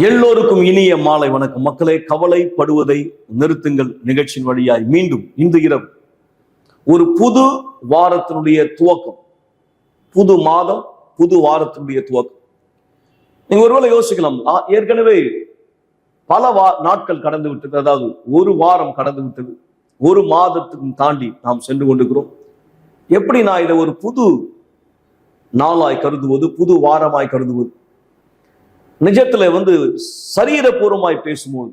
எல்லோருக்கும் இனிய மாலை வணக்கம் மக்களே. கவலைப்படுவதை நிறுத்துங்கள் நிகழ்ச்சியின் வழியாய் மீண்டும் இன்று இரவு ஒரு புது வாரத்தினுடைய துவக்கம், புது மாதம், புது வாரத்தினுடைய துவக்கம். நீங்க ஒருவேளை யோசிக்கலாம், ஏற்கனவே பல நாட்கள் கடந்து விட்டது, அதாவது ஒரு வாரம் கடந்து விட்டது, ஒரு மாதத்துக்கும் தாண்டி நாம் சென்று கொண்டிருக்கிறோம். எப்படி நான் இதை ஒரு புது நாளாய் கருதுவது, புது வாரமாய் கருதுவது? நிஜத்துல சரீரபூர்வமாய் பேசும்போது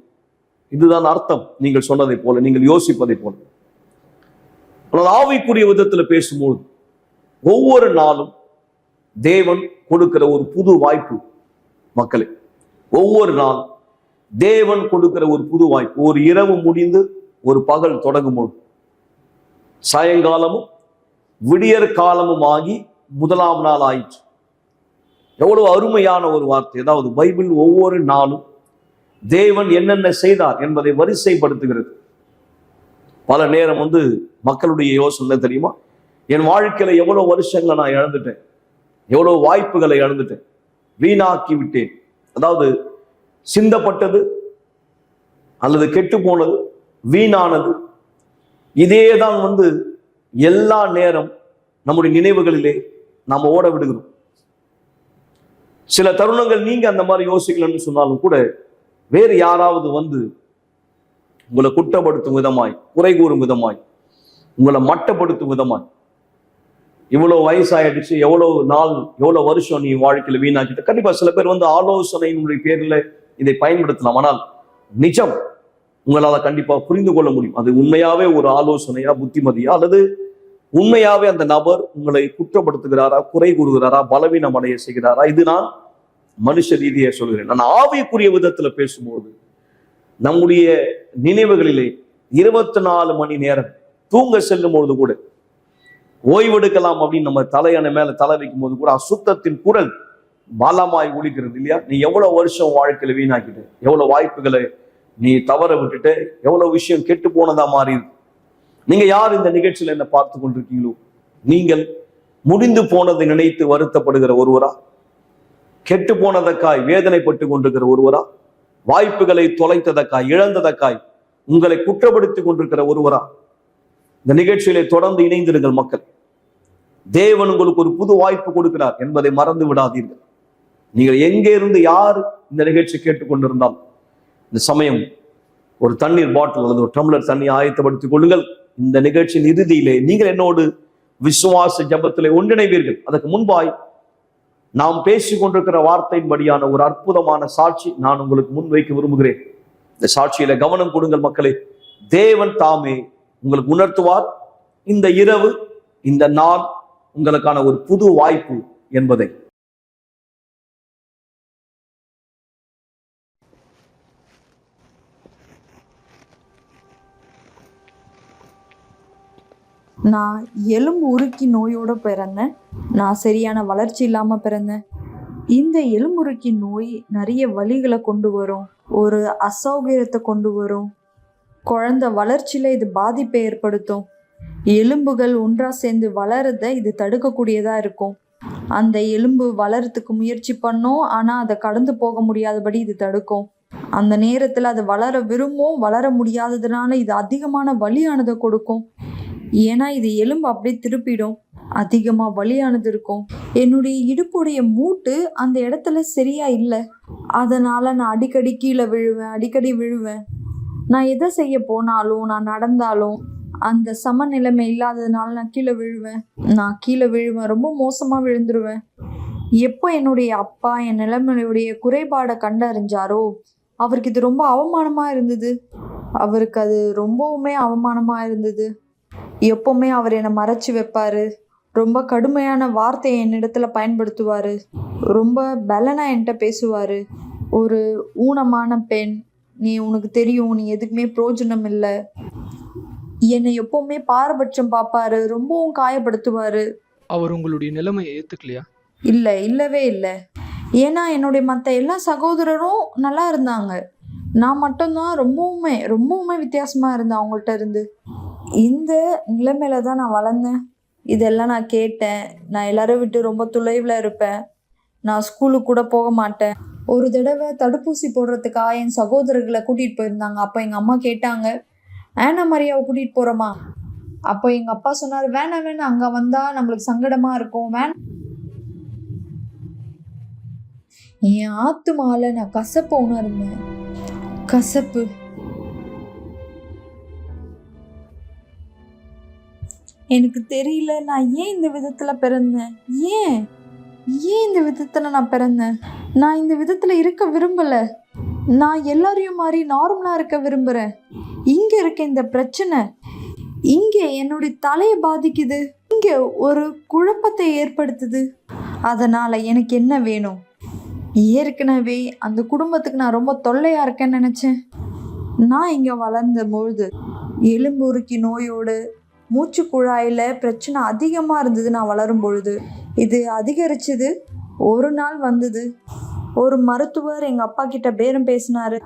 இதுதான் அர்த்தம். நீங்கள் சொன்னதை போல, நீங்கள் யோசிப்பதை போல. ஆவிக்குரிய விதத்துல பேசும்போது ஒவ்வொரு நாளும் தேவன் கொடுக்கிற ஒரு புது வாய்ப்பு மக்களே. ஒவ்வொரு நாள் தேவன் கொடுக்கிற ஒரு புது வாய்ப்பு. ஒரு இரவு முடிந்து ஒரு பகல் தொடங்கும் போது சாயங்காலமும் விடியற் காலமும் ஆகி முதலாம் நாள் ஆயிற்று. எவ்வளவு அருமையான ஒரு வார்த்தை. அதாவது பைபிள் ஒவ்வொரு நாளும் தேவன் என்னென்ன செய்தார் என்பதை வரிசைப்படுத்துகிறது. பல நேரம் மக்களுடைய யோசனை தெரியுமா, என் வாழ்க்கையில எவ்வளவு வருஷங்களை நான் இழந்துட்டேன், எவ்வளவு வாய்ப்புகளை இழந்துட்டேன், வீணாக்கி விட்டேன். அதாவது சிந்தப்பட்டது அல்லது கெட்டு போனது, வீணானது, இதேதான் எல்லா நேரம் நம்முடைய நினைவுகளிலே நாம் ஓட விடுகிறோம். சில தருணங்கள் நீங்க அந்த மாதிரி யோசிக்கலன்னு சொன்னாலும் கூட வேறு யாராவது உங்களை குற்றப்படுத்தும் விதமாய், குறை கூறும் விதமாய், உங்களை மட்டப்படுத்தும் விதமாய், இவ்வளவு வயசாயிடுச்சு, எவ்வளவு நாள், எவ்வளவு வருஷம் நீ வாழ்க்கையில வீணாக்கிட்ட. கண்டிப்பா சில பேர் ஆலோசனையினுடைய பேர்ல இதை பயன்படுத்தலாம். ஆனால் நிஜம் உங்களால கண்டிப்பா புரிந்து கொள்ள முடியும். அது உண்மையாவே ஒரு ஆலோசனையா, புத்திமதியா, அல்லது உண்மையாவே அந்த நபர் உங்களை குற்றப்படுத்துகிறாரா, குறை கூறுகிறாரா, பலவீனம் அடைய செய்கிறாரா? இது நான் மனுஷ ரீதியை சொல்கிறேன். நான் ஆவிக்குரிய விதத்துல பேசும்போது நம்முடைய நினைவுகளிலே 24 மணி நேரம் தூங்க செல்லும் போது கூட, ஓய்வெடுக்கலாம் அப்படின்னு நம்ம தலையணை மேல தலை வைக்கும் போது கூட அசுத்தத்தின் குரல் பலமாய் ஒலிக்கிறது இல்லையா? நீ எவ்வளவு வருஷம் வாழ்க்கையில வீணாக்கிட்டு, எவ்வளவு வாய்ப்புகளை நீ தவற விட்டுட்டு, எவ்வளவு விஷயம் கெட்டு போனதா மாறி இருக்கு. நீங்க யார் இந்த நிகழ்ச்சியில என்ன பார்த்து கொண்டிருக்கீங்களோ, நீங்கள் முடிந்து போனதை நினைத்து வருத்தப்படுகிற ஒருவரா, கெட்டு போனதற்காய் வேதனைப்பட்டு கொண்டிருக்கிற ஒருவரா, வாய்ப்புகளை தொலைத்ததற்காய், இழந்ததற்காய் உங்களை குற்றப்படுத்தி கொண்டிருக்கிற ஒருவரா? இந்த நிகழ்ச்சியிலே தொடர்ந்து இணைந்திருங்கள் மக்கள். தேவன் உங்களுக்கு ஒரு புது வாய்ப்பு கொடுக்கிறார் என்பதை மறந்து விடாதீர்கள். நீங்கள் எங்கே இருந்து யார் இந்த நிகழ்ச்சி கேட்டுக்கொண்டிருந்தால் இந்த சமயம் ஒரு தண்ணீர் பாட்டில் அல்லது ஒரு டம்ளர் தண்ணி ஆயத்தப்படுத்திக் கொள்ளுங்கள். இந்த நிகழ்ச்சியின் இறுதியிலே நீங்கள் என்னோடு விசுவாச ஜபத்திலே ஒன்றிணைவீர்கள். அதற்கு முன்பாய் நாம் பேசிக் கொண்டிருக்கிற வார்த்தையின்படியான ஒரு அற்புதமான சாட்சி நான் உங்களுக்கு முன்வைக்க விரும்புகிறேன். இந்த சாட்சியில கவனம் கொடுங்கள் மக்களே. தேவன் தாமே உங்களுக்கு உணர்த்துவார் இந்த இரவு, இந்த நாள் உங்களுக்கான ஒரு புது வாய்ப்பு என்பதை. நான் எலும்பு உருக்கி நோயோட பிறந்தேன். நான் சரியான வளர்ச்சி இல்லாம பிறந்தேன். இந்த எலும்புருக்கி நோய் நிறைய வலிகளை கொண்டு வரும், ஒரு அசௌகரியத்தை கொண்டு வரும். குழந்தை வளர்ச்சியில இது பாதிப்பை ஏற்படுத்தும். எலும்புகள் ஒன்றா சேர்ந்து வளரத இது தடுக்கக்கூடியதா இருக்கும். அந்த எலும்பு வளர்றதுக்கு முயற்சி பண்ணும், ஆனா அதை கடந்து போக முடியாதபடி இது தடுக்கும். அந்த நேரத்துல அது வளர விரும்பும், வளர முடியாததுனால இது அதிகமான வலியானதை கொடுக்கும். ஏன்னா இது எலும்பு அப்படியே திருப்பிடும், அதிகமா வலியானது இருக்கும். என்னுடைய இடுப்புடைய மூட்டு அந்த இடத்துல சரியா இல்லை, அதனால நான் அடிக்கடி கீழே விழுவேன். நான் எதை செய்ய போனாலும், நான் நடந்தாலும் அந்த சமநிலைமை இல்லாததுனால நான் கீழே விழுவேன். ரொம்ப மோசமா விழுந்துருவேன். எப்போ என்னுடைய அப்பா என் நிலைமையுடைய குறைபாடை கண்டறிஞ்சாரோ அவருக்கு இது ரொம்ப அவமானமா இருந்தது. அவருக்கு அது ரொம்பவுமே அவமானமா இருந்தது. எப்பவுமே அவர் என்னை மறைச்சு வைப்பாரு. ரொம்ப கடுமையான வார்த்தையை என்னிடத்துல பயன்படுத்துவாரு. ரொம்ப பலனா என்கிட்ட பேசுவாரு. ஒரு ஊனமான பெண், உனக்கு தெரியும், நீ எதுக்குமே பிரயோஜனம் இல்லை. என்னை எப்பவுமே பாரபட்சம் பார்ப்பாரு, ரொம்பவும் காயப்படுத்துவாரு. அவர் உங்களுடைய நிலைமையை ஏத்துக்கலையா? இல்லவே இல்லை. ஏன்னா என்னுடைய மற்ற எல்லா சகோதரரும் நல்லா இருந்தாங்க, நான் மட்டும்தான் ரொம்பவுமே வித்தியாசமா இருந்தேன் அவங்கள்ட்ட இருந்து. இந்த நிலைமையில தான் நான் வளர்ந்தேன். இதெல்லாம் நான் கேட்டேன். நான் எல்லாரும் விட்டு ரொம்ப தொலைவில் இருப்பேன். நான் ஸ்கூலுக்கு கூட போக மாட்டேன். ஒரு தடவை தடுப்பூசி போடுறதுக்காக என் சகோதரர்களை கூட்டிகிட்டு போயிருந்தாங்க. அப்போ எங்கள் அம்மா கேட்டாங்க, ஆனா மரியாவை கூட்டிகிட்டு போகிறோமா? அப்போ எங்கள் அப்பா சொன்னார், வேணாம் வேணாம், அங்கே வந்தால் நம்மளுக்கு சங்கடமாக இருக்கும், வேணாம். என் ஆத்துமால நான் கசப்பு உணர்ந்தேன். கசப்பு. எனக்கு தெரியல நான் ஏன் இந்த விதத்தில் பிறந்தேன். ஏன் இந்த விதத்தில் நான் பிறந்தேன். நான் இந்த விதத்தில் இருக்க விரும்பலை. நான் எல்லாரையும் மாதிரி நார்மலாக இருக்க விரும்புகிறேன். இங்கே இருக்க இந்த பிரச்சனை இங்கே என்னுடைய தலையை பாதிக்குது, இங்கே ஒரு குழப்பத்தை ஏற்படுத்துது. அதனால் எனக்கு என்ன வேணும்? ஏற்கனவே அந்த குடும்பத்துக்கு நான் ரொம்ப தொல்லையாக இருக்கேன்னு நினச்சேன். நான் இங்கே வளர்ந்த பொழுது எலும்புருக்கி நோயோடு மூச்சு குழாயில் பிரச்சனை அதிகமாக இருந்தது. நான் வளரும் பொழுது இது அதிகரிச்சது. ஒரு நாள் வந்தது, ஒரு மருத்துவர் எங்கள் அப்பா கிட்ட பேரம் பேசினார்.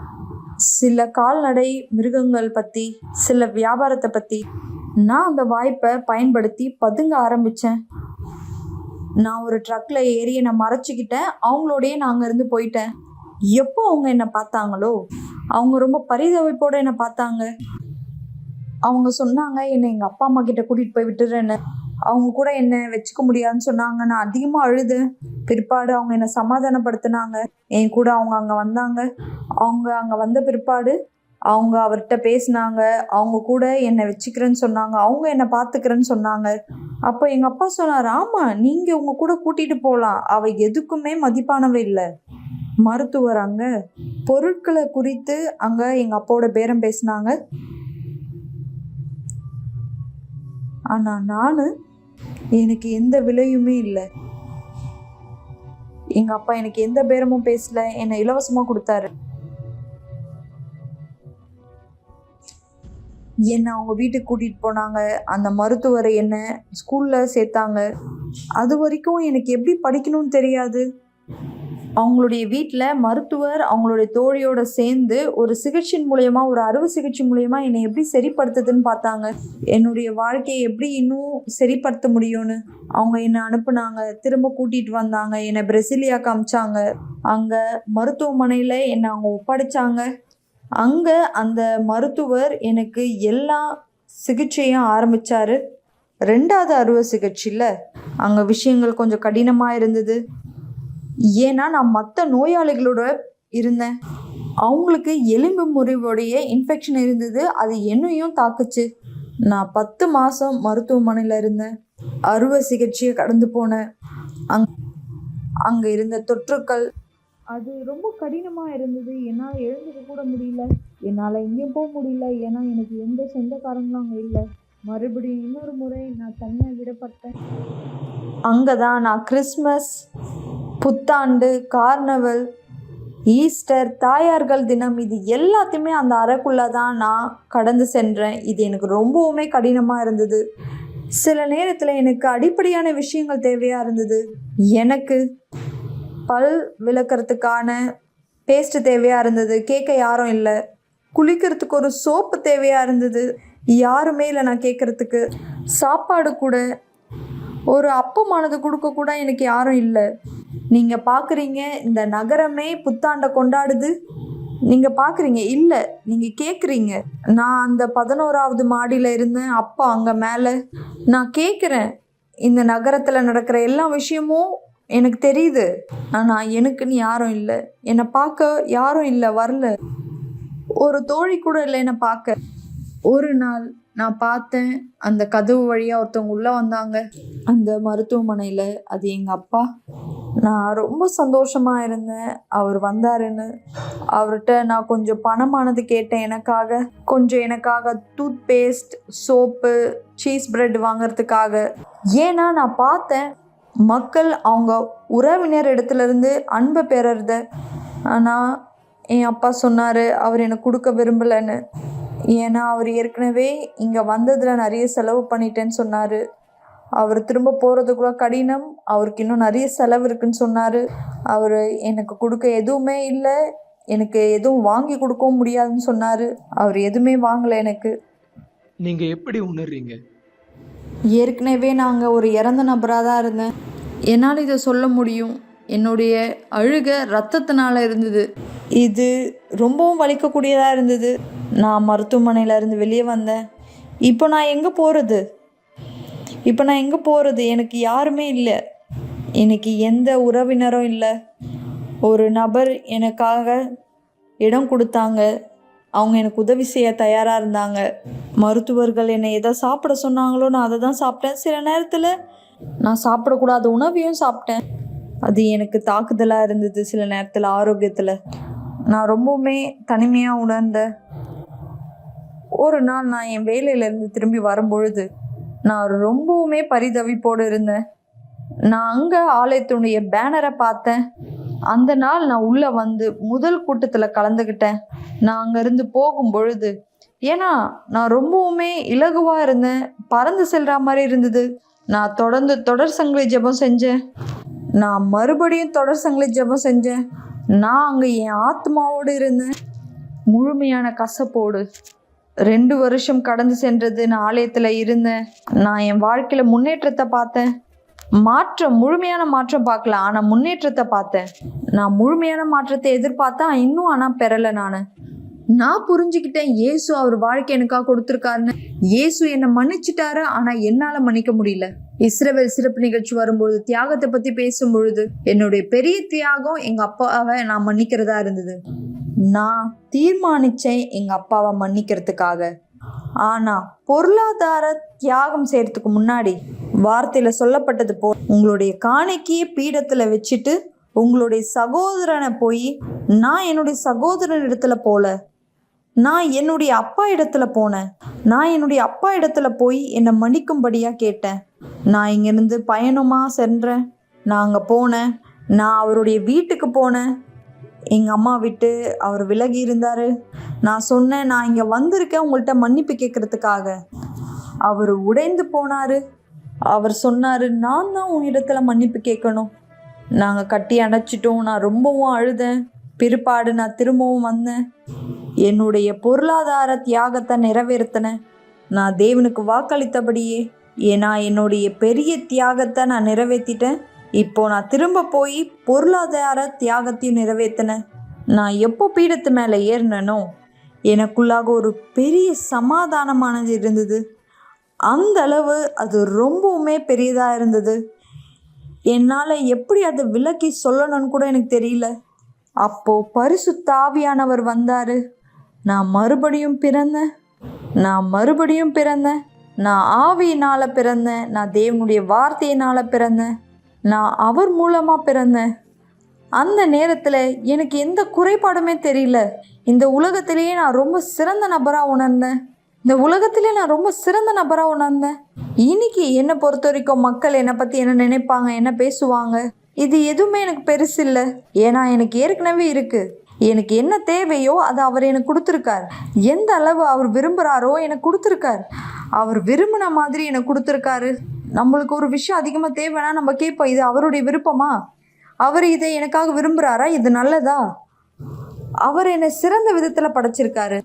சில கால்நடை மிருகங்கள் பற்றி, சில வியாபாரத்தை பற்றி. நான் அந்த வாய்ப்பை பயன்படுத்தி பதுங்க ஆரம்பித்தேன். நான் ஒரு ட்ரக்கில் ஏறி என்னை மறைச்சிக்கிட்டேன். அவங்களோடையே நான் அங்கேருந்து போயிட்டேன். எப்போ அவங்க என்னை பார்த்தாங்களோ அவங்க ரொம்ப பரிதவிப்போடு என்னை பார்த்தாங்க. அவங்க சொன்னாங்க, என்னை எங்கள் அப்பா அம்மா கிட்ட கூட்டிகிட்டு போய் விட்டுறேன்னு. அவங்க கூட என்னை வச்சுக்க முடியாதுன்னு சொன்னாங்க. நான் அதிகமாக அழுதேன். பிற்பாடு அவங்க என்னை சமாதானப்படுத்தினாங்க. என் கூட அவங்க அங்கே வந்தாங்க. அவங்க அங்கே வந்த பிற்பாடு அவங்க அவர்கிட்ட பேசினாங்க. அவங்க கூட என்னை வச்சுக்கிறேன்னு சொன்னாங்க. அவங்க என்னை பார்த்துக்கிறேன்னு சொன்னாங்க. அப்போ எங்கள் அப்பா சொன்னார், ஆமாம், நீங்கள் உங்கள் கூட கூட்டிகிட்டு போகலாம், அவ எதுக்குமே மதிப்பானவை இல்லை. மருத்துவர் அங்கே பொருட்களை குறித்து அங்கே எங்கள் அப்பாவோட பேரம் பேசினாங்க. ஆனால் எனக்கு எந்த விலையுமே இல்லை. எங்கள் அப்பா எனக்கு எந்த பேரமும் பேசல, என்னை இலவசமாக கொடுத்தாரு. என்னை அவங்க வீட்டுக்கு கூட்டிகிட்டு போனாங்க. அந்த மருத்துவரை என்னை ஸ்கூலில் சேர்த்தாங்க. அது வரைக்கும் எனக்கு எப்படி படிக்கணும்னு தெரியாது. அவங்களுடைய வீட்டில் மருத்துவர் அவங்களுடைய தோழியோடு சேர்ந்து ஒரு சிகிச்சையின் மூலயமா, ஒரு அறுவை சிகிச்சை மூலயமா என்னை எப்படி சரிப்படுத்துதுன்னு பார்த்தாங்க. என்னுடைய வாழ்க்கையை எப்படி இன்னும் சரிப்படுத்த முடியும்னு அவங்க என்னை அனுப்புனாங்க. திரும்ப கூட்டிகிட்டு வந்தாங்க. என்னை பிரசிலியாவுக்கு அமிச்சாங்க. அங்கே மருத்துவமனையில் என்னை அவங்க ஒப்படைச்சாங்க. அங்கே அந்த மருத்துவர் எனக்கு எல்லா சிகிச்சையும் ஆரம்பித்தார். 2வது அறுவை சிகிச்சையில் அங்கே விஷயங்கள் கொஞ்சம் கடினமாக இருந்தது. ஏன்னா நான் மற்ற நோயாளிகளோட இருந்தேன். அவங்களுக்கு எலும்பு முறிவுடைய இன்ஃபெக்ஷன் இருந்தது. அது என்னையும் தாக்குச்சு. நான் 10 மாதம் மருத்துவமனையில் இருந்தேன். அறுவை சிகிச்சையை கடந்து போனேன். அங்கே இருந்த தொற்றுக்கள் அது ரொம்ப கடினமாக இருந்தது. என்னால் எழுந்துக்க கூட முடியல. என்னால் எங்கேயும் போக முடியல. ஏன்னா எனக்கு எந்த சொந்தக்காரங்களும் அங்கே இல்லை. மறுபடியும் இன்னொரு முறை நான் தனியாக விடப்பட்டேன். அங்கே தான் நான் கிறிஸ்மஸ், புத்தாண்டு, கார்னவல், ஈஸ்டர், தாயார்கள் தினம், இது எல்லாத்தையுமே அந்த அறைக்குள்ளே தான் நான் கடந்து சென்றேன். இது எனக்கு ரொம்பவுமே கடினமாக இருந்தது. சில நேரத்தில் எனக்கு அடிப்படையான விஷயங்கள் தேவையாக இருந்தது. எனக்கு பல் விளக்கிறதுக்கான பேஸ்ட்டு தேவையாக இருந்தது. கேட்க யாரும் இல்லை. குளிக்கிறதுக்கு ஒரு சோப்பு தேவையாக இருந்தது. யாருமே இல்லை நான் கேட்குறதுக்கு. சாப்பாடு கூட, ஒரு அப்பமானது கொடுக்க கூட எனக்கு யாரும் இல்லை. நீங்கள் பார்க்குறீங்க இந்த நகரமே புத்தாண்டை கொண்டாடுது. நீங்கள் பார்க்குறீங்க, இல்லை நீங்கள் கேட்குறீங்க. நான் அந்த 11வது மாடியில் இருந்தேன். அப்போ அங்கே மேலே நான் கேட்குறேன். இந்த நகரத்தில் நடக்கிற எல்லா விஷயமும் எனக்கு தெரியுது. ஆனால் எனக்குன்னு யாரும் இல்லை. என்னை பார்க்க யாரும் இல்லை, வரல. ஒரு தோழி கூட இல்லை என்னை பார்க்க. ஒரு நாள் நான் பார்த்தேன், அந்த கதவு வழியாக ஒருத்தவங்க உள்ளே வந்தாங்க அந்த மருத்துவமனையில். அது எங்கள் அப்பா. நான் ரொம்ப சந்தோஷமாக இருந்தேன் அவர் வந்தாருன்னு. அவர்கிட்ட நான் கொஞ்சம் பணமானது கேட்டேன். எனக்காக toothpaste, soap, cheese bread வாங்கிறதுக்காக. ஏன்னா நான் பார்த்தேன் மக்கள் அவங்க உறவினர் இடத்துலேருந்து அன்பை பெறறத. ஆனால் என் அப்பா சொன்னார் அவர் எனக்கு கொடுக்க விரும்பலைன்னு. ஏன்னா அவர் ஏற்கனவே இங்கே வந்ததில் நிறைய செலவு பண்ணிட்டேன்னு சொன்னார். அவர் திரும்ப போகிறதுக்குள்ள கடினம், அவருக்கு இன்னும் நிறைய செலவு இருக்குன்னு சொன்னார். அவர் எனக்கு கொடுக்க எதுவுமே இல்லை, எனக்கு எதுவும் வாங்கி கொடுக்கவும் முடியாதுன்னு சொன்னார். அவர் எதுவுமே வாங்கலை எனக்கு. நீங்கள் எப்படி உணர்றீங்க? ஏற்கனவே நாங்கள் ஒரு இறந்த நபராக தான் இருந்தேன். என்னால் இதை சொல்ல முடியும். என்னுடைய அழுக ரத்தத்தினால இருந்தது. இது ரொம்பவும் வலிக்கக்கூடியதாக இருந்தது. நான் மருத்துவமனையில இருந்து வெளியே வந்தேன். இப்போ நான் எங்கே போகிறது? எனக்கு யாருமே இல்லை. எனக்கு எந்த உறவினரும் இல்லை. ஒரு நபர் எனக்காக இடம் கொடுத்தாங்க. அவங்க எனக்கு உதவி செய்ய தயாராக இருந்தாங்க. மருத்துவர்கள் என்னை எதை சாப்பிட சொன்னாங்களோ நான் அதை தான் சாப்பிட்டேன். சில நேரத்தில் நான் சாப்பிடக்கூடாத உணவையும் சாப்பிட்டேன். அது எனக்கு தாக்குதலாக இருந்தது. சில நேரத்தில் ஆரோக்கியத்தில் நான் ரொம்பவுமே தனிமையாக உணர்ந்தேன். ஒரு நாள் நான் என் வேலையிலேருந்து திரும்பி வரும்பொழுது நான் ரொம்பவுமே பரிதவிப்போடு இருந்தேன். நான் அங்கே ஆலயத்தினுடைய பேனரை பார்த்தேன். அந்த நாள் நான் உள்ளே வந்து முதல் கூட்டத்தில் கலந்துக்கிட்டேன். நான் அங்கேருந்து போகும் பொழுது, ஏன்னா நான் ரொம்பவுமே இலகுவாக இருந்தேன், பறந்து செல்கிற மாதிரி இருந்தது. நான் தொடர்ந்து தொடர் சங்கிலி ஜெபம் செஞ்சேன். நான் மறுபடியும் தொடர் சங்கிலி ஜெபம் செஞ்சேன். நான் அங்கே என் ஆத்மாவோடு இருந்தேன், முழுமையான கசப்போடு. 2 வருஷம் கடந்து சென்றது. நான் ஆலயத்தில் இருந்தேன். நான் என் வாழ்க்கையில் முன்னேற்றத்தை பார்த்தேன். முழுமையான மாற்றம் பார்க்கல, ஆனால் முன்னேற்றத்தை பார்த்தேன். நான் முழுமையான மாற்றத்தை எதிர்பார்த்தா இன்னும் ஆனால் பெறலை. நான் புரிஞ்சுக்கிட்டேன், இயேசு அவர் வாழ்க்கை எனக்காக கொடுத்துருக்காருன்னு. இயேசு என்னை மன்னிச்சிட்டாரு, ஆனால் என்னால் மன்னிக்க முடியல. இஸ்ரவேல் சிறப்பு நிகழ்ச்சி வரும்பொழுது தியாகத்தை பற்றி பேசும்பொழுது என்னுடைய பெரிய தியாகம் எங்கள் அப்பாவை நான் மன்னிக்கிறதா இருந்தது. நான் தீர்மானித்தேன் எங்கள் அப்பாவை மன்னிக்கிறதுக்காக. ஆனால் பொருளாதார தியாகம் செய்கிறதுக்கு முன்னாடி வார்த்தையில் சொல்லப்பட்டது போல் உங்களுடைய காணிக்கையை பீடத்தில் வச்சுட்டு உங்களுடைய சகோதரனை போய், நான் என்னுடைய சகோதரன் இடத்துல போல, நான் என்னுடைய அப்பா இடத்துல போனேன். நான் என்னுடைய அப்பா இடத்துல போய் என்னை மன்னிக்கும்படியாக கேட்டேன். நான் இங்கேருந்து பயணமாக சென்றேன். நான் அங்கே போனேன். நான் அவருடைய வீட்டுக்கு போனேன். எங்கள் அம்மா விட்டு அவர் விலகி இருந்தார். நான் சொன்னேன், நான் இங்கே வந்திருக்கேன் உங்கள்கிட்ட மன்னிப்பு கேட்குறதுக்காக. அவர் உடைந்து போனார். அவர் சொன்னார், நான் தான் உன் இடத்துல மன்னிப்பு கேட்கணும். நாங்கள் கட்டி அணைச்சிட்டோம். நான் ரொம்பவும் அழுதேன். பிற்பாடு நான் திரும்பவும் வந்தேன். என்னுடைய பொருளாதார தியாகத்தை நிறைவேற்றினேன். நான் தேவனுக்கு வாக்களித்தபடியே. ஏன்னா என்னுடைய பெரிய தியாகத்தை நான் நிறைவேற்றிட்டேன். இப்போ நான் திரும்ப போய் பொருளாதார தியாகத்தையும் நிறைவேற்றினேன். நான் எப்போ பீடத்து மேலே ஏறினனோ எனக்குள்ளாக ஒரு பெரிய சமாதானமானது இருந்தது. அந்த அளவு அது ரொம்பவுமே பெரியதாக இருந்தது. என்னால் எப்படி அதை விளக்கி சொல்லணும்னு கூட எனக்கு தெரியல. அப்போது பரிசுத்த ஆவியானவர் வந்தார். நான் மறுபடியும் பிறந்தேன். நான் ஆவியினால் பிறந்தேன். நான் தேவனுடைய வார்த்தையினால் பிறந்தேன். நான் அவர் மூலமாக பிறந்தேன். அந்த நேரத்தில் எனக்கு எந்த குறைபாடுமே தெரியல. இந்த உலகத்திலேயே நான் ரொம்ப சிறந்த நபராக உணர்ந்தேன். இன்னைக்கு என்னை பொறுத்த வரைக்கும் மக்கள் என்னை பற்றி என்ன நினைப்பாங்க, என்ன பேசுவாங்க, இது எதுவுமே எனக்கு பெருசு இல்லை. ஏன்னா எனக்கு ஏற்கனவே இருக்குது. எனக்கு என்ன தேவையோ அதை அவர் எனக்கு கொடுத்துருக்கார். எந்த அளவு அவர் விரும்புகிறாரோ எனக்கு கொடுத்துருக்கார். அவர் விரும்பின மாதிரி எனக்கு கொடுத்துருக்காரு. நம்மளுக்கு ஒரு விஷயம் அதிகமாக தேவைன்னா நம்ம கேட்போம், இது அவருடைய விருப்பமா? அவர் இதை எனக்காக விரும்புகிறாரா? இது நல்லதா? அவர் என்னை சிறந்த விதத்தில் படைச்சிருக்காரு.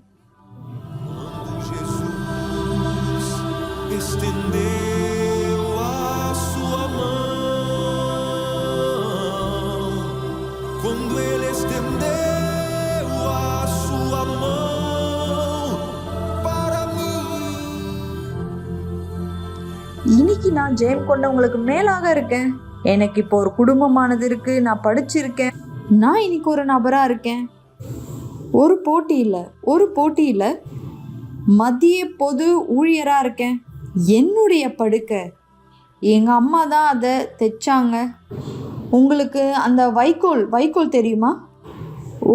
இன்னைக்கு நான் ஜெயம் கொண்டவங்களுக்கு மேலாக இருக்கேன். எனக்கு இப்போ ஒரு குடும்பமானது இருக்கு. நான் படிச்சிருக்கேன். நான் இன்னைக்கு ஒரு நபராக இருக்கேன். ஒரு போட்டியில் மத்திய பொது ஊழியராக இருக்கேன். என்னுடைய படுக்கை எங்கள் அம்மா தான் அதை தைச்சாங்க. உங்களுக்கு அந்த வைக்கோல் தெரியுமா?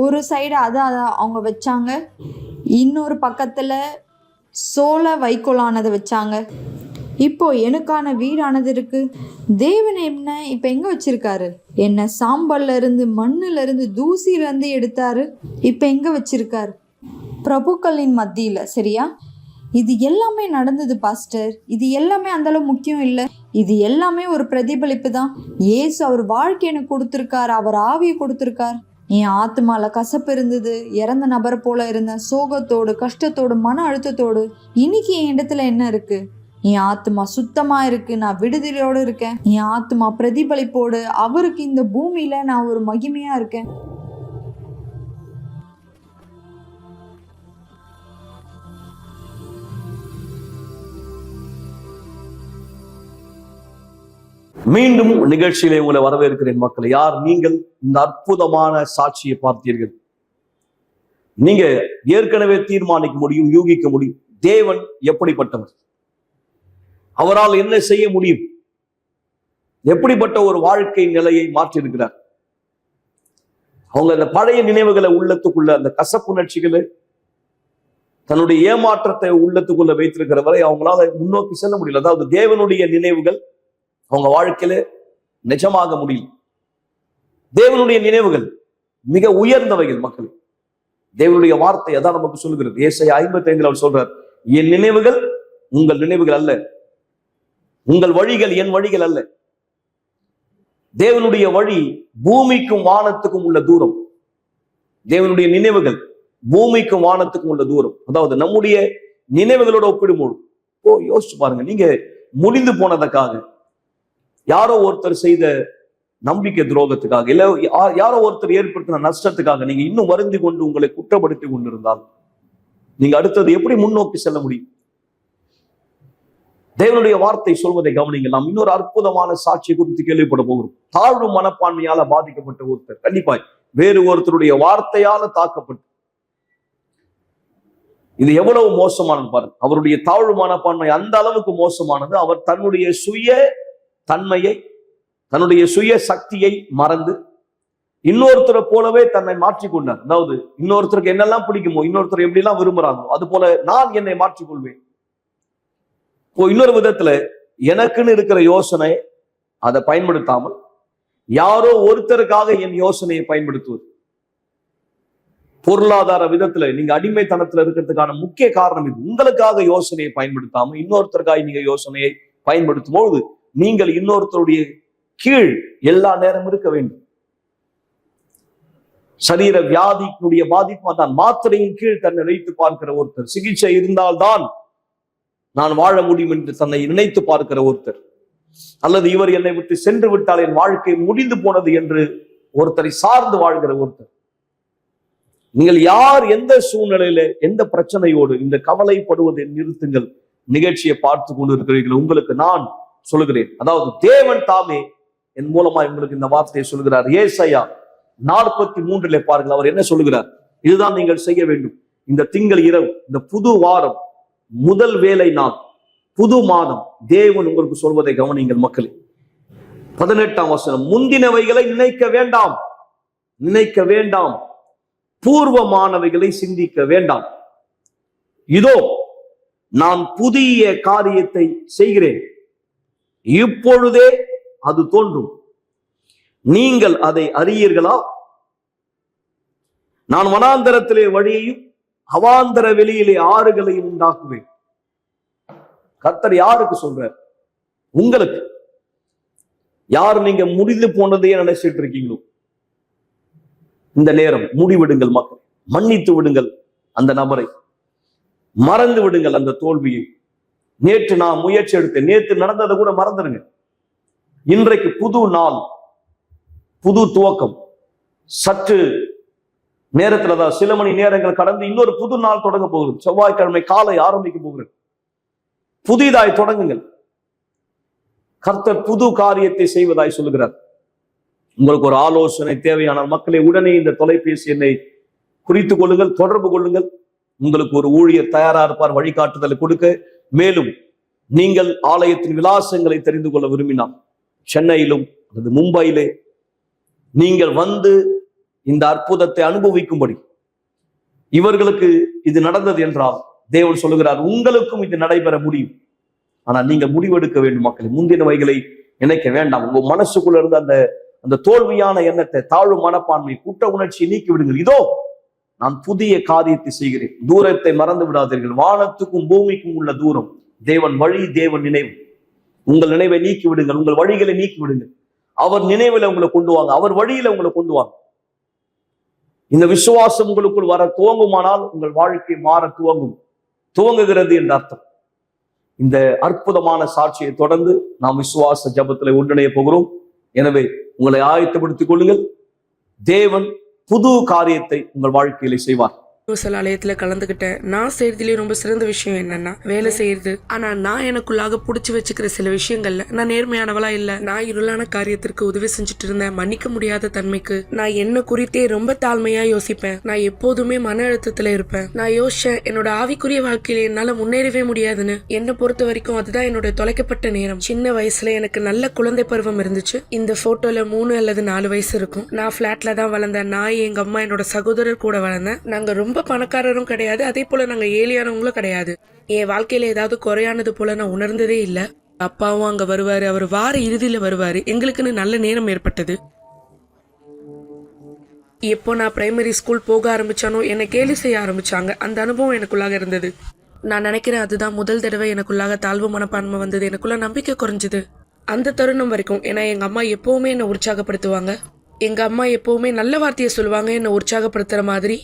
ஒரு சைடு அதை அவங்க வச்சாங்க. இன்னொரு பக்கத்தில் சோள வைக்கோலானதை வச்சாங்க. இப்போ எனக்கான வீடானது இருக்கு. தேவன் என்ன இப்போ எங்கே வச்சிருக்காரு? என்ன சாம்பல்ல இருந்து, மண்ணுல இருந்து, தூசியில இருந்து எடுத்தாரு. இப்போ எங்கே வச்சிருக்காரு? பிரபுக்களின் மத்தியில். சரியா? இது எல்லாமே நடந்தது பாஸ்டர். இது எல்லாமே அந்தளவு முக்கியம் இல்லை. இது எல்லாமே ஒரு பிரதிபலிப்பு தான். இயேசு அவர் வாழ்க்கை எனக்கு கொடுத்துருக்கார். அவர் ஆவியை கொடுத்துருக்கார். என் ஆத்மால கசப்பு இருந்தது. இறந்த நபரை போல இருந்தேன். சோகத்தோடு, கஷ்டத்தோடு, மன அழுத்தத்தோடு. இன்னைக்கு என் இடத்துல என்ன இருக்கு? என் ஆத்மா சுத்தமா இருக்கு, நான் விடுதலையோடு இருக்கேன், என் ஆத்மா பிரதிபலிப்போடு அவருக்கு இந்த பூமியில நான் ஒரு மகிமையா இருக்கேன். மீண்டும் நிகழ்ச்சியிலே உங்களை வரவேற்கிறேன் மக்களை. யார் நீங்கள்? இந்த அற்புதமான சாட்சியை பார்த்தீர்கள். நீங்க ஏற்கனவே தீர்மானிக்க முடியும், யூகிக்க முடியும் தேவன் எப்படிப்பட்டவர், அவரால் என்ன செய்ய முடியும், எப்படிப்பட்ட ஒரு வாழ்க்கை நிலையை மாற்றியிருக்கிறார். அவங்க அந்த பழைய நினைவுகளை உள்ளத்துக்குள்ள, அந்த கசப்புணர்ச்சிகளை, தன்னுடைய ஏமாற்றத்தை உள்ளத்துக்குள்ள வைத்திருக்கிறவரை அவங்களால முன்னோக்கி செல்ல முடியல. அதாவது தேவனுடைய நினைவுகள் அவங்க வாழ்க்கையில நிஜமாக முடியும். தேவனுடைய நினைவுகள் மிக உயர்ந்தவைகள் மக்கள். தேவனுடைய வார்த்தை அதான் நமக்கு சொல்லுகிறது. ஏசாயா 55 அவர் சொல்றார், என் நினைவுகள் உங்கள் நினைவுகள் அல்ல, உங்கள் வழிகள் என் வழிகள் அல்ல. தேவனுடைய வழி பூமிக்கும் வானத்துக்கும் உள்ள தூரம், தேவனுடைய நினைவுகள் பூமிக்கும் வானத்துக்கும் உள்ள தூரம். அதாவது நம்முடைய நினைவுகளோட ஒப்பிடும்போது யோசிச்சு பாருங்க, நீங்க முடிந்து போனதுக்காக, யாரோ ஒருத்தர் செய்த நம்பிக்கை துரோகத்துக்காக, இல்ல யாரோ ஒருத்தர் ஏற்படுத்தின நஷ்டத்துக்காக நீங்க இன்னும் வருந்தி கொண்டு உங்களை குற்றப்படுத்தி கொண்டிருந்தால் நீங்க அடுத்தது எப்படி முன்னோக்கி செல்ல முடியும்? தேவனுடைய வார்த்தை சொல்வதை கவனிங்கள். நாம் இன்னொரு அற்புதமான சாட்சியை குறித்து கேள்விப்பட போகிறோம். தாழ்வு மனப்பான்மையால பாதிக்கப்பட்ட ஒருத்தர், கண்டிப்பாய் வேறு ஒருத்தருடைய வார்த்தையால தாக்கப்பட்டு, இது எவ்வளவு மோசமானது பாருங்க. அவருடைய தாழ்வு மனப்பான்மை அந்த அளவுக்கு மோசமானது. அவர் தன்னுடைய சுய தன்மையை, தன்னுடைய சுய சக்தியை மறந்து இன்னொருத்தரை போலவே தன்னை மாற்றிக்கொண்டார். அதாவது இன்னொருத்தருக்கு என்னெல்லாம் பிடிக்குமோ, இன்னொருத்தர் எப்படி எல்லாம் விரும்புறாங்களோ அது போல நான் என்னை மாற்றிக்கொள்வேன். இன்னொரு விதத்துல எனக்குன்னு இருக்கிற யோசனை அதை பயன்படுத்தாமல் யாரோ ஒருத்தருக்காக என் யோசனையை பயன்படுத்துவது. பொருளாதார விதத்துல நீங்க அடிமைத்தனத்துல இருக்கிறதுக்கான முக்கிய காரணம் இது. உங்களுக்காக யோசனையை பயன்படுத்தாம இன்னொருத்தருக்காக நீங்க யோசனையை பயன்படுத்தும் பொழுது நீங்கள் இன்னொருத்தருடைய கீழ் எல்லா நேரம் இருக்க வேண்டும். சரீர வியாதிக்குடைய பாதிப்பு தான். மாத்திரையின் கீழ் தன்னை வைத்து பார்க்கிற ஒருத்தர், சிகிச்சை இருந்தால்தான் நான் வாழ முடியும் என்று தன்னை நினைத்து பார்க்கிற ஒருத்தர், அல்லது இவர் என்னை விட்டு சென்று விட்டால் என் வாழ்க்கை முடிந்து போனது என்று ஒருத்தரை சார்ந்து வாழ்கிற ஒருத்தர். நீங்கள் யார் எந்த சூழ்நிலையில எந்த பிரச்சனையோடு இந்த கவலைப்படுவதை நிறுத்துங்கள். நிகழ்ச்சியை பார்த்து கொண்டு இருக்கிறீர்கள். உங்களுக்கு நான் சொல்லுகிறேன், அதாவது தேவன் தாமே என் மூலமா உங்களுக்கு இந்த வார்த்தையை சொல்லுகிறார். ஏசாயா 43 பாருங்கள், அவர் என்ன சொல்லுகிறார். இதுதான் நீங்கள் செய்ய வேண்டும். இந்த திங்கள் இரவு, இந்த புது வாரம், முதல் வேலை நாள், புது மாதம், தேவன் உங்களுக்கு சொல்வதை கவனிங்கள் மக்களே. 18ஆம் வசனம், முந்தினவைகளை நினைக்க வேண்டாம், நினைக்க வேண்டாம், பூர்வமானவைகளை சிந்திக்க வேண்டாம். இதோ நான் புதிய காரியத்தை செய்கிறேன், இப்பொழுதே அது தோன்றும், நீங்கள் அதை அறியீர்களா? நான் வனாந்தரத்திலே வழியையும் அவாந்தர வெளியிலே ஆறுகளையும் உண்டாக்குவேன். கர்த்தர் யாருக்கு சொல்றார்? உங்களுக்கு. யார் நீங்க முடிந்து போனதையே நினைச்சிட்டு இருக்கீங்களோ இந்த நேரம் முடிவிடுங்கள் மக்கள். மன்னித்து விடுங்கள் அந்த நபரை, மறந்து விடுங்கள் அந்த தோல்வியை. நேற்று நான் முயற்சி எடுத்தேன், நேற்று நடந்ததை கூட மறந்துடுங்க. இன்றைக்கு புது நாள், புது துவக்கம். சற்று நேரத்துல தான், சில மணி நேரங்கள் கடந்து இன்னொரு புது நாள் தொடங்க போகிறது. செவ்வாய்க்கிழமை காலை ஆரம்பிக்க போகிறது. புதிதாய் தொடங்குங்கள். கர்த்தர் புது காரியத்தை செய்வதாய் சொல்லுகிறார். உங்களுக்கு ஒரு ஆலோசனை தேவையானால் மக்களை உடனே இந்த தொலைபேசி எண்ணை குறித்துக் கொள்ளுங்கள், தொடர்பு கொள்ளுங்கள். உங்களுக்கு ஒரு ஊழியர் தயாரா இருப்பார் வழிகாட்டுதலை கொடுக்க. மேலும் நீங்கள் ஆலயத்தின் விலாசங்களை தெரிந்து கொள்ள விரும்பினால் சென்னையிலும் அல்லது மும்பையிலே நீங்கள் வந்து இந்த அற்புதத்தை அனுபவிக்கும்படி, இவர்களுக்கு இது நடந்தது என்றால் தேவன் சொல்லுகிறார் உங்களுக்கும் இது நடைபெற முடியும். ஆனா நீங்க முடிவெடுக்க வேண்டும் மக்களை. முந்தினவைகளை நினைக்க வேண்டாம். உங்க மனசுக்குள்ள இருந்த அந்த தோல்வியான எண்ணத்தை, தாழ்வு மனப்பான்மை, குற்ற உணர்ச்சியை நீக்கி விடுங்கள். இதோ நான் புதிய காரியத்தை செய்கிறேன், தூரத்தை மறந்து விடாதீர்கள். வானத்துக்கும் பூமிக்கும் உள்ள தூரம் தேவன் வழி, தேவன் நினைவு. உங்கள் நினைவை நீக்கி விடுங்கள், உங்கள் வழிகளை நீக்கி விடுங்கள். அவர் நினைவுல உங்களை கொண்டு வாங்க, அவர் வழியில உங்களை கொண்டு வாங்க. இந்த விசுவாசம் உங்களுக்குள் வர துவங்குமானால் உங்கள் வாழ்க்கை மாற துவங்குகிறது என்ற அர்த்தம். இந்த அற்புதமான சாட்சியை தொடர்ந்து நாம் விசுவாச ஜெபத்தில் ஒன்றிணைய போகிறோம். எனவே உங்களை ஆயத்தப்படுத்திக் கொள்ளுங்கள். தேவன் புது காரியத்தை உங்கள் வாழ்க்கையில செய்வார். ஆலயத்துல கலந்துக்கிட்டேன். நான் செய்யறதுலயே ரொம்ப சிறந்த விஷயம் என்னன்னா வேலை செய்யறது. ஆனா நான் எனக்குள்ளாக புடிச்சு வச்சுக்கிற சில விஷயங்கள்ல நான் நேர்மையானவளா இல்ல. நான் இருளான காரியத்திற்கு உதவி செஞ்சுட்டு இருந்தேன். மன்னிக்க முடியாத தன்மைக்கு நான் என்ன குறித்தே ரொம்ப தாழ்மையா யோசிப்பேன். நான் எப்போதுமே மன அழுத்தத்துல இருப்பேன். நான் யோசிச்சேன் என்னோட ஆவிக்குரிய வாழ்க்கையில என்னால முன்னேறவே முடியாதுன்னு. என்னை பொறுத்த வரைக்கும் அதுதான் என்னோட தொலைக்கப்பட்ட நேரம். சின்ன வயசுல எனக்கு நல்ல குழந்தை பருவம் இருந்துச்சு. இந்த போட்டோல 3 அல்லது 4 வயசு இருக்கும். நான் பிளாட்ல தான் வளர்ந்தேன். நான் எங்க அம்மா என்னோட சகோதரர் கூட வளர்ந்தேன். நாங்க ரொம்ப பணக்காரரும் கிடையாது, அதே போல நாங்க ஏழியானவங்களும் கிடையாது. என் வாழ்க்கையில ஏதாவது குறையானது போல நான் உணர்ந்ததே இல்ல. அப்பாவும் அங்க வருவாரு. அவர் வார இறுதியில வருவாரு. எங்களுக்குன்னு நல்ல நேரம் ஏற்பட்டது. எப்போ நான் பிரைமரி ஸ்கூல் போக ஆரம்பிச்சானோ என்னை கேலி செய்ய ஆரம்பிச்சாங்க. அந்த அனுபவம் எனக்குள்ளாக இருந்தது. நான் நினைக்கிறேன் அதுதான் முதல் தடவை எனக்குள்ளாக தாழ்வு மனப்பான்மை வந்தது. எனக்குள்ள நம்பிக்கை குறைஞ்சது. அந்த தருணம் வரைக்கும். ஏன்னா எங்க அம்மா எப்பவுமே என்னை உற்சாகப்படுத்துவாங்க. எங்க அம்மா எப்பவுமே நல்ல வார்த்தையை சொல்லுவாங்க என்னை உற்சாகப்படுத்துற மாதிரி.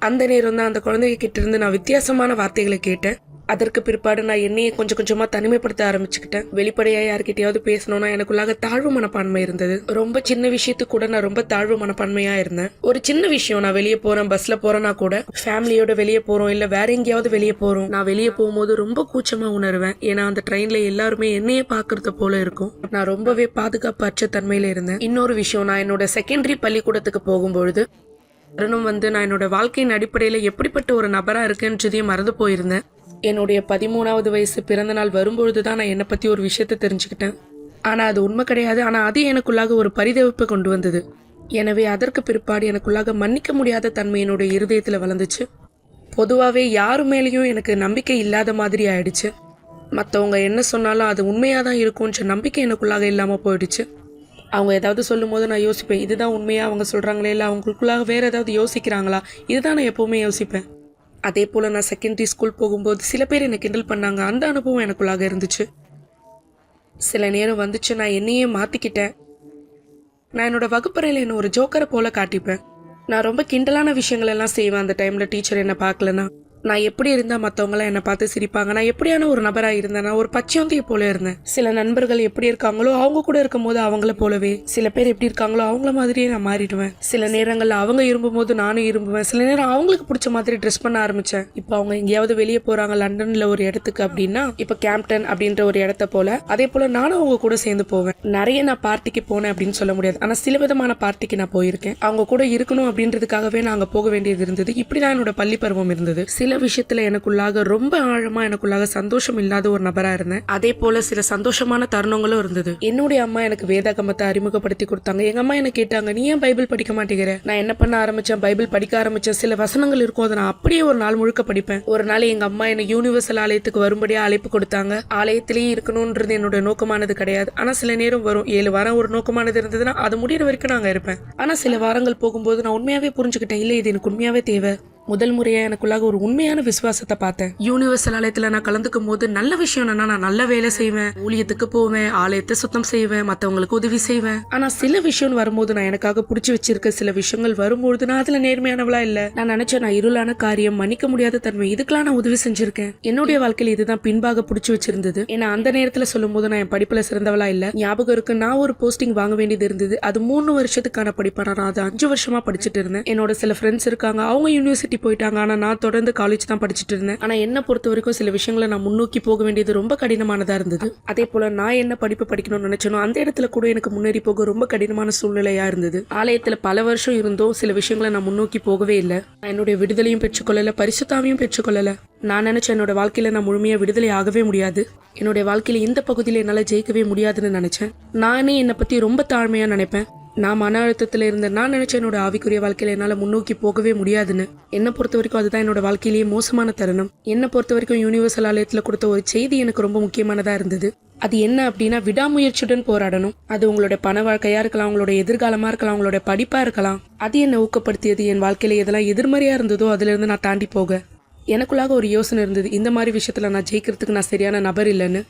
அந்த நேரம் தான் அந்த குழந்தைங்க கிட்ட இருந்து நான் வித்தியாசமான வார்த்தைகளை கேட்டேன். அதற்கு பிற்பாடு நான் என்னையே கொஞ்சம் கொஞ்சமா தனிமைப்படுத்த ஆரம்பிச்சுக்கிட்டேன். வெளிப்படையா யார்கிட்டயாவது பேசணும்னா எனக்குள்ளாக தாழ்வு மனப்பான்மை இருந்தது. ரொம்ப சின்ன விஷயத்துக்கு கூட நான் ரொம்ப தாழ்வு மனப்பான்மையா இருந்தேன். ஒரு சின்ன விஷயம், நான் வெளியே போறேன், பஸ்ல போறேன்னா கூட, ஃபேமிலியோட வெளியே போறோம் இல்ல வேற எங்கேயாவது வெளியே போறோம், நான் வெளியே போகும்போது ரொம்ப கூச்சமா உணர்வேன். ஏன்னா அந்த ட்ரெயின்ல எல்லாருமே என்னையே பாக்குறது போல இருக்கும். நான் ரொம்பவே பாதுகாப்பு அற்ற தன்மையில இருந்தேன். இன்னொரு விஷயம், நான் என்னோட செகண்டரி பள்ளிக்கூடத்துக்கு போகும்பொழுது தருணம் நான் என்னோட வாழ்க்கையின் அடிப்படையில எப்படிப்பட்ட ஒரு நபரா இருக்குன்றதையும் மறந்து போயிருந்தேன். என்னுடைய 13வது வயசு பிறந்த நாள் வரும்பொழுதுதான் நான் என்னை பத்தி ஒரு விஷயத்த தெரிஞ்சுக்கிட்டேன். ஆனா அது உண்மை கிடையாது. ஆனா அது எனக்குள்ளாக ஒரு பரிதவிப்பை கொண்டு வந்தது. எனவே அதற்கு பிற்பாடு எனக்குள்ளாக மன்னிக்க முடியாத தன்மை என்னோட இருதயத்துல வளர்ந்துச்சு. பொதுவாவே யாரு மேலேயும் எனக்கு நம்பிக்கை இல்லாத மாதிரி ஆயிடுச்சு. மற்றவங்க என்ன சொன்னாலும் அது உண்மையாதான் இருக்கும்ன்ற நம்பிக்கை எனக்குள்ளாக இல்லாம போயிடுச்சு. அவங்க ஏதாவது சொல்லும் போது நான் யோசிப்பேன், இதுதான் உண்மையா அவங்க சொல்றாங்களே, இல்லை அவங்களுக்குள்ளாக வேற ஏதாவது யோசிக்கிறாங்களா, இதுதான் நான் எப்பவுமே யோசிப்பேன். அதே போல நான் செகண்டரி ஸ்கூல் போகும்போது சில பேர் என்னை கிண்டல் பண்ணாங்க. அந்த அனுபவம் எனக்குள்ளாக இருந்துச்சு. சில நேரம் வந்துச்சு நான் என்னையே மாத்திக்கிட்டேன். நான் என்னோட வகுப்பறையில என்ன ஒரு ஜோக்கரை போல காட்டிப்பேன். நான் ரொம்ப கிண்டலான விஷயங்கள் எல்லாம் செய்வேன். அந்த டைம்ல டீச்சர் என்ன பார்க்கலன்னா நான் எப்படி இருந்தா மற்றவங்களாம் என்னை பார்த்து சிரிப்பாங்க. நான் எப்படியான ஒரு நபரா இருந்தேன், நான் ஒரு பச்சையந்தியை போல இருந்தேன். சில நண்பர்கள் எப்படி இருக்காங்களோ அவங்க கூட இருக்கும் போது அவங்கள போலவே, சில பேர் எப்படி இருக்காங்களோ அவங்கள மாதிரியே நான் மாறிடுவேன். சில நேரங்கள்ல அவங்க இரும்பும் போது நானும் இரும்புவேன். சில நேரம் அவங்களுக்கு பிடிச்ச மாதிரி ட்ரெஸ் பண்ண ஆரம்பிச்சேன். இப்போ அவங்க எங்கேயாவது வெளியே போறாங்க லண்டன்ல ஒரு இடத்துக்கு அப்படின்னா, இப்ப கேம்ப்டன் அப்படின்ற ஒரு இடத்த போல, அதே போல நானும் அவங்க கூட சேர்ந்து போவேன். நிறைய நான் பார்ட்டிக்கு போனேன் அப்படின்னு சொல்ல முடியாது, ஆனா சில விதமான பார்ட்டிக்கு நான் போயிருக்கேன். அவங்க கூட இருக்கணும் அப்படின்றதுக்காகவே நான் அங்க போக வேண்டியது இருந்தது. இப்படிதான் என்னோட பள்ளி பருவம் இருந்தது. சில விஷயத்துல எனக்குள்ளாக ரொம்ப ஆழமா எனக்குள்ளாக சந்தோஷம் இல்லாத ஒரு நபரா இருந்தேன். அதே போல சில சந்தோஷமான தருணங்களும் இருந்தது. என்னுடைய அம்மா எனக்கு வேதாகமத்தை அறிமுகப்படுத்தி கொடுத்தாங்க. எங்க அம்மா என்ன கேட்டாங்க, நீ ஏன் பைபிள் படிக்க மாட்டேங்கிற? நான் என்ன பண்ண ஆரம்பிச்சேன், பைபிள் படிக்க ஆரம்பிச்சேன். சில வசனங்கள் இருக்கும், அதை நான் அப்படியே ஒரு நாள் முழுக்க படிப்பேன். ஒரு நாள் எங்க அம்மா என்ன யூனிவர்சல் ஆலயத்துக்கு வரும்படியா அழைப்பு கொடுத்தாங்க. ஆலயத்திலேயே இருக்கணும்ன்றது என்னோட நோக்கமானது கிடையாது. ஆனா சில நேரம் வரும், 7 வாரம் ஒரு நோக்கமானது இருந்ததுன்னா அது முடிகிற வரைக்கும் நாங்க இருப்பேன். ஆனா சில வாரங்கள் போகும்போது நான் உண்மையாவே புரிஞ்சுக்கிட்டேன், இல்ல இது எனக்கு உண்மையாவே தேவை. முதல் முறையா எனக்குள்ளாக ஒரு உண்மையான விசுவாசத்தை பார்த்தேன். யூனிவர்சல் ஆலயத்துல நான் கலந்துக்கும் போது நல்ல விஷயம் என்னன்னா, நான் நல்ல வேலை செய்வேன், ஊழியத்துக்கு போவேன், ஆலயத்தை சுத்தம் செய்வேன், மத்தவங்களுக்கு உதவி செய்வேன். ஆனா சில விஷயம் வரும்போது, நான் எனக்காக புடிச்சு வச்சிருக்க சில விஷயங்கள் வரும்போது நான் அதுல நேர்மையானவளா இல்ல. நான் நினைச்சேன் நான் இருளான காரியம், மன்னிக்க முடியாத தன்மை, இதுக்கெல்லாம் நான் உதவி செஞ்சிருக்கேன். என்னுடைய வாழ்க்கையில இதுதான் பின்பாக புடிச்சு வச்சிருந்தது. ஏன்னா அந்த நேரத்துல சொல்லும் போது நான் என் படிப்புல சிறந்தவளா இல்ல. ஞாபகம் இருக்கு, நான் ஒரு போஸ்டிங் வாங்க வேண்டியது இருந்தது. அது 3 வருஷத்துக்கான படிப்பா, நான் அது 5 வருஷமா படிச்சுட்டு இருந்தேன். என்னோட சில ஃப்ரெண்ட்ஸ் இருக்காங்க, அவங்க யூனிவர்சிட்டி போயிட்டாங்க. ஆனா நான் தொடர்ந்து காலேஜ் தான் படிச்சுட்டு இருந்தேன். ஆனா என்ன பொறுத்த வரைக்கும் சில விஷயங்களை நான் முன்னோக்கி போக வேண்டியது ரொம்ப கடினமானதா இருந்தது. அதே போல நான் என்ன படிப்பு படிக்கணும்னு நினைச்சனோ அந்த இடத்துல கூட எனக்கு முன்னேறி போக ரொம்ப கடினமான சூழ்நிலையா இருந்தது. ஆலயத்துல பல வருஷம் இருந்தோம், சில விஷயங்களை நான் முன்னோக்கி போகவே இல்லை. நான் என்னுடைய விடுதலையும் பெற்றுக்கொள்ளல, பரிசுத்தாவையும் பெற்றுக்கொள்ளல. நான் நினைச்சேன் என்னோட வாழ்க்கையில நான் முழுமையா விடுதலை ஆகவே முடியாது, என்னுடைய வாழ்க்கையில இந்த பகுதியில என்னால ஜெயிக்கவே முடியாதுன்னு நினைச்சேன். நானே என்னை பத்தி ரொம்ப தாழ்மையா நினைப்பேன். நான் மன அழுத்தத்துல இருந்தேன். நான் நினைச்சேன் என்னோட ஆவிக்குரிய வாழ்க்கையில என்னால முன்னோக்கி போகவே முடியாதுன்னு. என்னை பொறுத்த வரைக்கும் அதுதான் என்னோட வாழ்க்கையிலேயே மோசமான தருணம். என்னை பொறுத்த வரைக்கும் யூனிவர்சல் ஆலயத்துல கொடுத்த ஒரு செய்தி எனக்கு ரொம்ப முக்கியமானதா இருந்தது. அது என்ன அப்படின்னா, விடாமுயற்சியுடன் போராடணும். அது உங்களோட பண வாழ்க்கையா இருக்கலாம், உங்களோட எதிர்காலமா இருக்கலாம், உங்களோட படிப்பா இருக்கலாம். அது என்னை ஊக்கப்படுத்தியது. என் வாழ்க்கையில எதெல்லாம் எதிர்மறையா இருந்ததோ அதுல இருந்து நான் தாண்டி போக எனக்குள்ளாக ஒரு யோசனை இருந்தது, இந்த மாதிரி விஷயத்துல நான் ஜெயிக்கிறதுக்கு நான் சரியான நபர் இல்லைன்னு.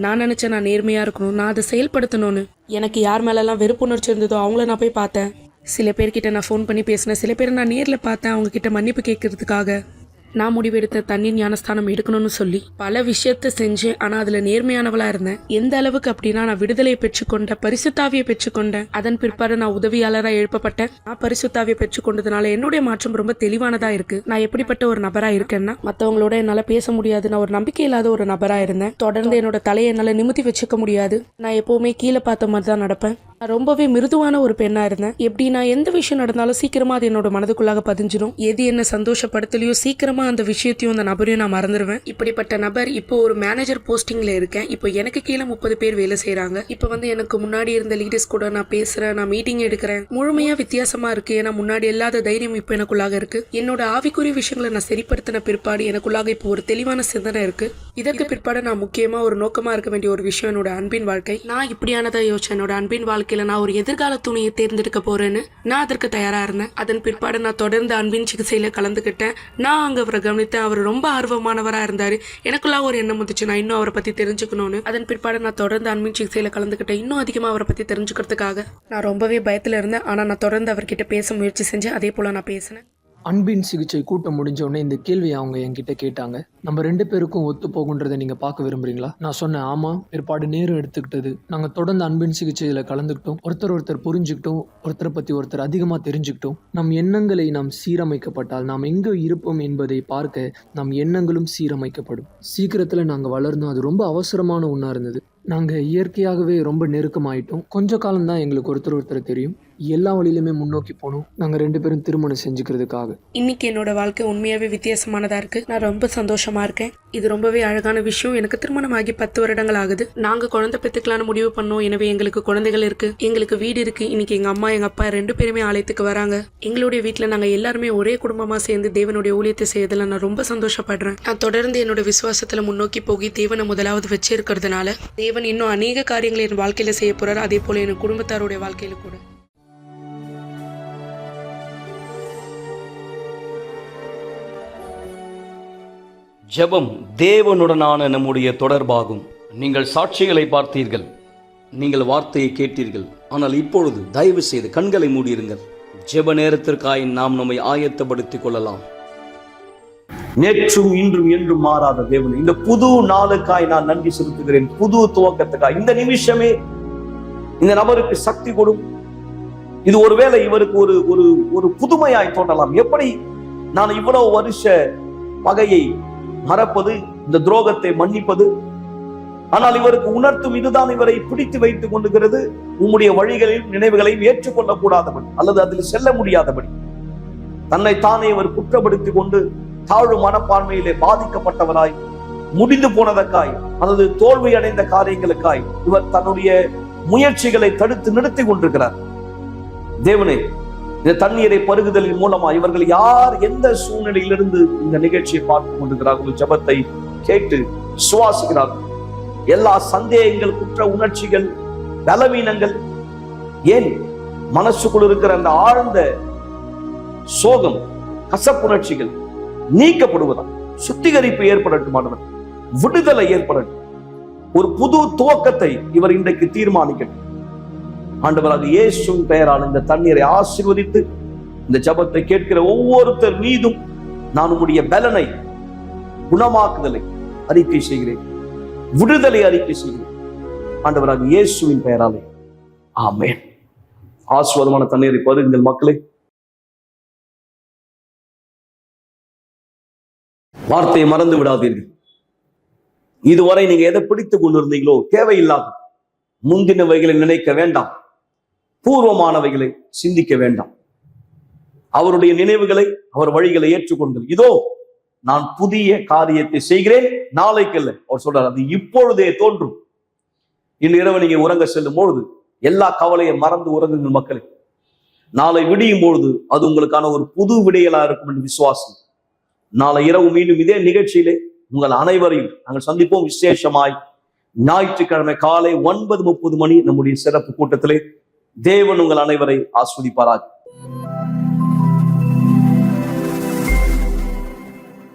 நான் நினைச்சேன் நான் நேர்மையா இருக்கணும், நான் அதை செயல்படுத்தணும்னு. எனக்கு யார் மேலெல்லாம் வெறுப்புணர்ச்சி இருந்ததோ அவங்கள நான் போய் பார்த்தேன். சில பேர்கிட்ட நான் ஃபோன் பண்ணி பேசினேன், சில பேர் நான் நேரில் பார்த்தேன் அவங்க கிட்ட மன்னிப்பு கேட்கறதுக்காக. நான் முடிவெடுத்த தண்ணீர் ஞானஸ்தானம் எடுக்கணும்னு சொல்லி பல விஷயத்த செஞ்சேன். ஆனா அதுல நேர்மையானவளா இருந்தேன். எந்த அளவுக்கு அப்படின்னா, நான் விடுதலையை பெற்றுக்கொண்டேன், பரிசுத்தாவியை பெற்றுக்கொண்டேன். அதன் பிற்பாடு நான் உதவியாளரா எழுப்பப்பட்டேன். நான் பரிசுத்தாவியை பெற்றுக்கொண்டதுனால என்னுடைய மாற்றம் ரொம்ப தெளிவானதா இருக்கு. நான் எப்படிப்பட்ட ஒரு நபரா இருக்கேன்னா, மற்றவங்களோட என்னால பேச முடியாது. நான் ஒரு நம்பிக்கை இல்லாத ஒரு நபரா இருந்தேன். தொடர்ந்து என்னோட தலையை என்னால நிமித்தி வச்சுக்க முடியாது. நான் எப்பவுமே கீழே பார்த்த மாதிரி தான் நடப்பேன். நான் ரொம்பவே மிருதுவான ஒரு பெண்ணா இருந்தேன். எப்படி நான் எந்த விஷயம் நடந்தாலும் சீக்கிரமா அது என்னோட மனதுக்குள்ளாக பதிஞ்சிடும். எது என்ன சந்தோஷப்படுத்தலையோ சீக்கிரமா அந்த விஷயத்தையும் அந்த நபரையும் நான் மறந்துடுவேன். இப்படிப்பட்ட நபர் இப்போ ஒரு மேனேஜர் போஸ்டிங்ல இருக்கேன். இப்போ எனக்கு கீழே 30 பேர் வேலை செய்யறாங்க. இப்போ எனக்கு முன்னாடி இருந்த லீடர்ஸ் கூட நான் பேசுறேன், நான் மீட்டிங் எடுக்கிறேன். முழுமையா வித்தியாசமா இருக்கு. ஏன்னா முன்னாடி இல்லாத தைரியம் இப்போ எனக்குள்ளாக இருக்கு. என்னோட ஆவிக்குரிய விஷயங்களை நான் சரிப்படுத்தின பிற்பாடு எனக்குள்ளாக இப்போ ஒரு தெளிவான சிந்தனை இருக்கு. இதற்கு பிற்பாடு நான் முக்கியமா ஒரு நோக்கமா இருக்க வேண்டிய ஒரு விஷயம் என்னோட அன்பின் வாழ்க்கை. நான் இப்படியானதா யோசிச்சேன். என்னோட அன்பின் வாழ்க்கையில நான் ஒரு எதிர்கால துணையை தேர்ந்தெடுக்க போறேன்னு நான் அதற்கு தயாரா இருந்தேன். அதன் பிற்பாடு நான் தொடர்ந்து அன்பின் சிகிச்சையில கலந்துக்கிட்டேன். நான் அங்க அவரை கவனித்தேன். அவர் ரொம்ப ஆர்வமானவரா இருந்தாரு. எனக்குள்ள ஒரு எண்ணம் வந்துச்சு, நான் இன்னும் அவரை பத்தி தெரிஞ்சுக்கணும்னு. அதன் பிற்பாடு நான் தொடர்ந்து அன்பின் சிகிச்சையில கலந்துக்கிட்டேன். இன்னும் அதிகமா அவரை பத்தி தெரிஞ்சுக்கிறதுக்காக நான் ரொம்பவே பயத்துல இருந்தேன். ஆனா நான் தொடர்ந்து அவர்கிட்ட பேச முயற்சி செஞ்சேன். அதே போல நான் பேசினேன். அன்பின் சிகிச்சை கூட்டம் முடிஞ்ச உடனே இந்த கேள்வியை அவங்க என்கிட்ட கேட்டாங்க. நம்ம 2 பேருக்கும் ஒத்து போகுன்றதை நீங்க பார்க்க விரும்புறீங்களா? நான் சொன்னேன் ஆமா. பிற்பாடு நேரம் எடுத்துக்கிட்டது. நாங்க தொடர்ந்து அன்பின் சிகிச்சையில கலந்துக்கிட்டோம். ஒருத்தர் புரிஞ்சுக்கிட்டோம். ஒருத்தரை பத்தி ஒருத்தர் அதிகமா தெரிஞ்சுக்கிட்டோம். நம் எண்ணங்களை நாம் சீரமைக்கப்பட்டால் நாம் எங்க இருப்போம் என்பதை பார்க்க நம் எண்ணங்களும் சீரமைக்கப்படும். சீக்கிரத்துல நாங்க வளர்ந்தோம். அது ரொம்ப அவசரமான ஒன்றா இருந்தது. நாங்கள் இயற்கையாகவே ரொம்ப நெருக்கமாயிட்டோம். கொஞ்ச காலம்தான் எங்களுக்கு ஒருத்தர் தெரியும். எல்லா வழியிலுமே முன்னோக்கி போனோம். நாங்கள் 2 பேரும் திருமணம் செஞ்சுக்கிறதுக்காக. இன்னைக்கு என்னோட வாழ்க்கை உண்மையாவே வித்தியாசமானதா இருக்கு. நான் ரொம்ப சந்தோஷமா இருக்கேன். இது ரொம்பவே அழகான விஷயம். எனக்கு திருமணம் ஆகி 10 வருடங்கள் ஆகுது. நாங்க குழந்தை பெற்றுக்கலான்னு முடிவு பண்ணோம். எனவே எங்களுக்கு குழந்தைகள் இருக்கு, எங்களுக்கு வீடு இருக்கு. இன்னைக்கு எங்க அம்மா எங்க அப்பா 2 பேருமே ஆலயத்துக்கு வராங்க. எங்களுடைய வீட்டுல நாங்க எல்லாருமே ஒரே குடும்பமா சேர்ந்து தேவனுடைய ஊழியத்தை செய்யறதுல நான் ரொம்ப சந்தோஷப்படுறேன். நான் தொடர்ந்து என்னோட விசுவாசத்துல முன்னோக்கி போய் தேவனை முதலாவது வச்சிருக்கிறதுனால தேவன் இன்னும் அநேக காரியங்களை என் வாழ்க்கையில செய்ய போறாரு. அதே போல என் குடும்பத்தாருடைய வாழ்க்கையில கூட. ஜெபம் தேவனுடனான நம்முடைய தொடர்பாகும். நீங்கள் சாட்சிகளை பார்த்தீர்கள், நீங்கள் வார்த்தையை கேட்டீர்கள். ஆனால் இப்பொழுது தயவு செய்து கண்களை மூடியிருங்கள். ஜெப நேரத்திற்காய் நாம் நம்மை ஆயத்தப்படுத்திக் கொள்ளலாம். நேற்றும் இன்றும் என்றும் மாறாத தேவன், இந்த புது நாளுக்காய் நான் நன்றி செலுத்துகிறேன். புது துவக்கத்துக்காய் இந்த நிமிஷமே இந்த நபருக்கு சக்தி கொடும். இது ஒருவேளை இவருக்கு ஒரு ஒரு ஒரு புதுமையாய் தோன்றலாம். எப்படி நான் இவ்வளவு வருஷ பகையை மறப்பது, இந்த துரோகத்தை மன்னிப்பது? ஆனால் இவருக்கு உணர்த்தும் இதுதான் இவரை பிடித்து வைத்துக் கொண்டுகிறது. உம்முடைய வழிகளில் நினைவுகளையும் ஏற்றுக்கொள்ள கூடாதபடி அல்லது அதில் செல்ல முடியாதபடி தன்னை தானே இவர் குற்றப்படுத்திக் கொண்டு தாழ்வு மனப்பான்மையிலே பாதிக்கப்பட்டவராய், முடிந்து போனதற்காய் அல்லது தோல்வி அடைந்த காரியங்களுக்காய் இவர் தன்னுடைய முயற்சிகளை தடுத்து நிறுத்தி கொண்டிருக்கிறார். தேவனே, இந்த தண்ணீரை பருகுதலின் மூலமா இவர்கள் யார் எந்த சூழ்நிலையிலிருந்து இந்த நிகழ்ச்சியை பார்த்து கொண்டிருக்கிறார்கள், ஜெபத்தை கேட்டு சுவாசிக்கிறார்கள். எல்லா சந்தேகங்கள், குற்ற உணர்ச்சிகள், பலவீனங்கள், ஏன் மனசுக்குள் இருக்கிற அந்த ஆழ்ந்த சோகம், கசப்புணர்ச்சிகள் நீக்கப்படுவதா, சுத்திகரிப்பு ஏற்படட்டும், விடுதலை ஏற்படட்டும். ஒரு புது துவக்கத்தை இவர் இன்றைக்கு தீர்மானிக்கட்டும். ஆண்டவராக இயேசுவின் பெயரால் இந்த தண்ணீரை ஆசீர்வதித்து இந்த ஜெபத்தை கேட்கிற ஒவ்வொருத்தர் மீதும் நான் உம்முடைய பலனை, குணமாக்குதலை அறிக்கை செய்கிறேன், விடுதலை அறிக்கை செய்கிறேன். ஆண்டவராக இயேசுவின் பெயராலே ஆமென். ஆசீர்வாதமான தண்ணீரை பருகுங்கள் மக்களே. வார்த்தையை மறந்து விடாதீர்கள். இதுவரை நீங்க எதை பிடித்துக் கொண்டிருந்தீங்களோ தேவையில்லாத முந்தினவைகளை நினைக்க வேண்டாம். பூர்வமானவைகளை சிந்திக்க வேண்டாம். அவருடைய நினைவுகளை, அவர் வழிகளை ஏற்றுக்கொண்டு, இதோ நான் புதிய காரியத்தை செய்கிறேன், நாளைக்கு இல்லை. அவர் சொல்றார், அது இப்பொழுதே தோன்றும். இன்று இரவு நீங்க உறங்க செல்லும் பொழுது எல்லா கவலையை மறந்து உறங்குங்கள் மக்களே. நாளை விடியும் பொழுது அது உங்களுக்கான ஒரு புது விடையலா இருக்கும் என்று விசுவாசம். நாளை இரவு மீண்டும் இதே நிகழ்ச்சியிலே உங்கள் அனைவரையும் நாங்கள் சந்திப்போம். விசேஷமாய் ஞாயிற்றுக்கிழமை காலை 9:30 மணி நம்முடைய சிறப்பு கூட்டத்திலே. தேவன் உங்கள் அனைவரை ஆஸ்வதிப்பாராக.